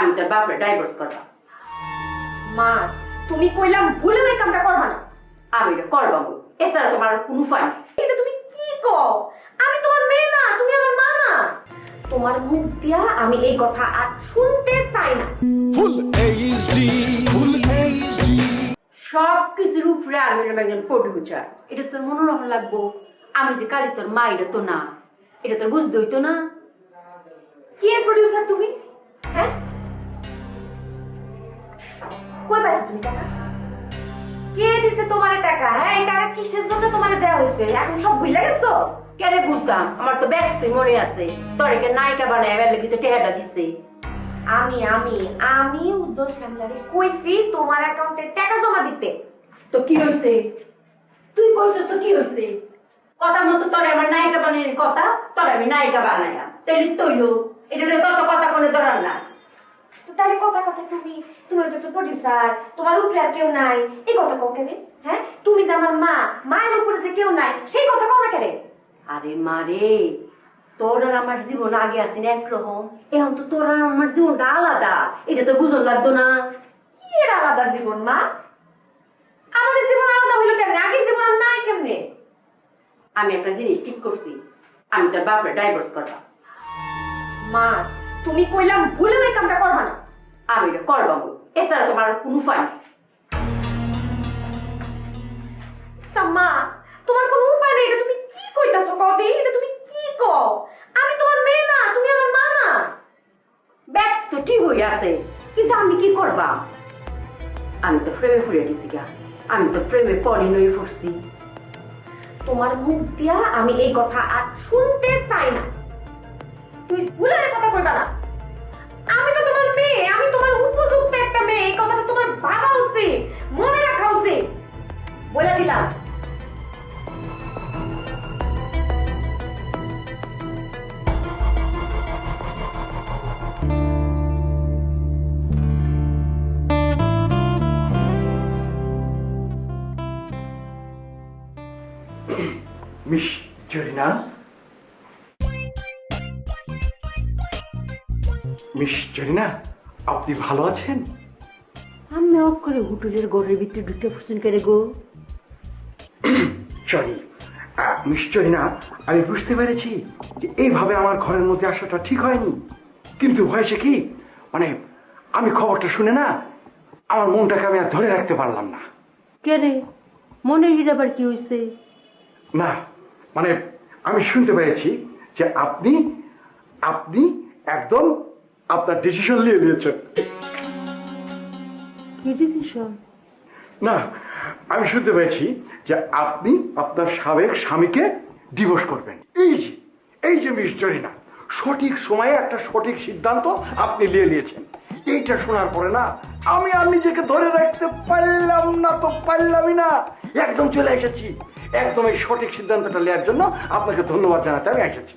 আমি তোর বাপরে ডাইভোর্স করবা। মা তুমি কইলাম ভুলেও এই কামটা করবা না। আমি এটা করবা বল, এছাড়া তোমার আর কোনো উপায় নেই। এটা তুমি কি কও? আমি তোমার মেয়ে না, তুমি আমার মা না। তোমার মুখ দিয়া আমি এই কথা আর শুনতে চাই না। Full HD, full HD. সব কিছুর উপরে আমি হলাম একজন প্রডিউসার। এটা তোর মনোরম লাগবো, আমি যে কালি তোর মা এটা তো না, এটা তোর বুঝতে হইতো না। কি এর প্রোডিউসার তুমি? হ্যাঁ, কই পাইছো তুমি টাকা? কে দিছে তোমারে টাকা? হ্যাঁ, এই টাকা কিসের জন্য তোমারে দেয়া হইছে? এখন সব ভুলে গেছো? কেরে বুঝতাম, আমার তো ব্যাগ তুই মনে আছে, তোর একে নায়িকা বানায় এবার লাগি তো টেহাটা দিছে। আমি উজ্জ্বল শ্যামলারে কইছি তোমার অ্যাকাউন্টে টাকা জমা দিতে। তো কি হয়েছে? তুই কইছিস তো কি হয়েছে? কথা মতো তোর আমার নায়িকা বানানোর কথা, তোর আমি নায়িকা বানাইয়া তাইলে তৈল, এটা নিয়ে তত কথা কোনো ধরার না। তো তাহলে কথা তুমি হইতেছো প্রোডিউসার, তোমার উপরে আর কেউ নাই, এই কথা কও কেন? হ্যাঁ, তুমি যে আমার মা, মায়ের উপরে যে কেউ নাই, সেই কথা কও না কেন? আরে মারে, তোর আর আমার জীবন আগে আসিন একরকম, এখন তো তোর আর আমার জীবনটা আলাদা, এটা তো বুঝন লাগতো না। কি এর আলাদা জীবন মা? আমাদের জীবন আলাদা হইলো কেমনে? আগের জীবন আর নাই কেমনে? আমি একটা জিনিস ঠিক করছি, আমি তোর বাপরে ডাইভোর্স করবা। মা তুমি কইলাম ভুলেও এই কামটা করবা না। আমি এটা করবা বল, এছাড়া তোমার আর কোনো উপায় নেই। সাম্মা, তোমার কোনো উপায় নেই, এটা তুমি কি কইতাছো কবে? এটা তুমি কি কও? আমি তোমার মেয়ে না, তুমি আমার মা না। ব্যাগ তো ঠিক হয়ে আছে, কিন্তু আমি কি করবা? আমি তো ফ্রেমে ফুরিয়ে দিছি গা, আমি তো ফ্রেমে পড়ি নই ফুরছি। তোমার মুখ দিয়া আমি এই কথা আর শুনতে চাই না। তুমি ভুলে কথা কইবা না। আমি তো তোমার মেয়ে, আমি তোমার উপযুক্ত একটা মেয়ে, এই কথাটা তোমার ভাবা উচিত, মনে রাখা উচিত। বলে দিলাম। মিস জরিনা, মিস জরিনা, আপনি ভালো আছেন? আমি অফ করে হোটেলের ঘরের ভিতরে ঢুকে পড়ছেন কেড়ে গো? সরি মিস জরিনা, আমি বুঝতে পেরেছি যে এইভাবে আমার ঘরের মধ্যে আসাটা ঠিক হয়নি, কিন্তু হয়েছে কি, মানে আমি খবরটা শুনে না আমার মনটাকে আমি আর ধরে রাখতে পারলাম না। কেরে মনের হির আবার কি হয়েছে? না মানে আমি শুনতে পেরেছি যে আপনি আপনি একদম আপনার ডিসিশন নিয়ে নিয়েছেন। কি ডিসিশন? না, আমি শুনতে পেয়েছি যে আপনি আপনার সাবেক স্বামীকে ডিভোর্স করবেন। এই যে মিস জরিনা, সঠিক সময়ে একটা সঠিক সিদ্ধান্ত আপনি নিয়ে নিয়েছেন। এইটা শোনার পরে না আমি আর নিজেকে ধরে রাখতে পারলাম না, তো পারলামই না, একদম চলে এসেছি। একদম এই সঠিক সিদ্ধান্তটা নেওয়ার জন্য আপনাকে ধন্যবাদ জানাতে আমি এসেছি।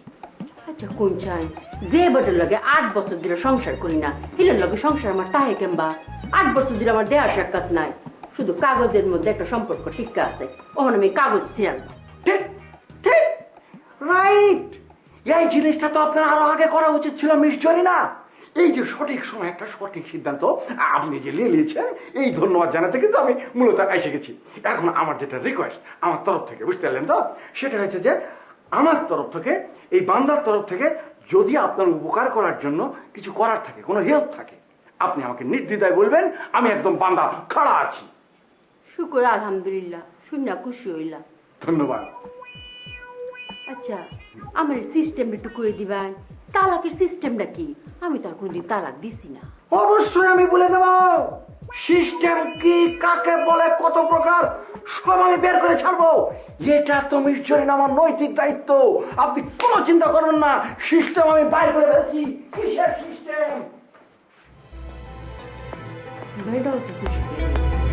আচ্ছা কোন চাই যে বটের লগে 8 বছর ধরে সংসার করি না, হিলের লগে সংসার আমার তাহে কেমবা? 8 বছর ধরে আমার দেয়া সাক্ষাৎ নাই, শুধু কাগজের মধ্যে একটা সম্পর্ক টিকা আছে, ওখানে আমি কাগজ ছিলাম। ঠিক ঠিক, রাইট। এই জিনিসটা তো আপনার আরো আগে করা উচিত ছিল মিস জরিনা। এই যে সঠিক সময় একটা সঠিক সিদ্ধান্ত আপনি যে নিয়ে নিয়েছেন, এই ধন্যবাদ জানাতে কিন্তু আমি মূলত এসে গেছি। এখন আমার যেটা রিকোয়েস্ট আমার তরফ থেকে, বুঝতে পারলেন তো, সেটা হচ্ছে যে আমার তরফ থেকে, এই বান্দার তরফ থেকে, যদি আপনার উপকার করার জন্য কিছু করার থাকে, কোনো হেল্প থাকে, আপনি আমাকে নির্দ্বিধায় বলবেন, আমি একদম বান্দা খাড়া আছি। শুকুর আলহামদুলিল্লাহ, শুননা খুশি হইলাম। ধন্যবাদ। আচ্ছা আমার সিস্টেমটা একটু করে দিবেন, তালাকের সিস্টেমটা কি? আমি তো আর কোনদিন তালাক দিছি না। অবশ্যই আমি বলে দেব সিস্টেম কি, কাকে বলে, কত প্রকার, সব আমি বের করে ছাড়বো। এটা তো মিস জরিনা আমার নৈতিক দায়িত্ব, আপনি কোনো চিন্তা করবেন না, সিস্টেম আমি বাইর করে ফেলছি। কিসের সিস্টেম? ভাইটাও তো খুশি হয়ে গেল।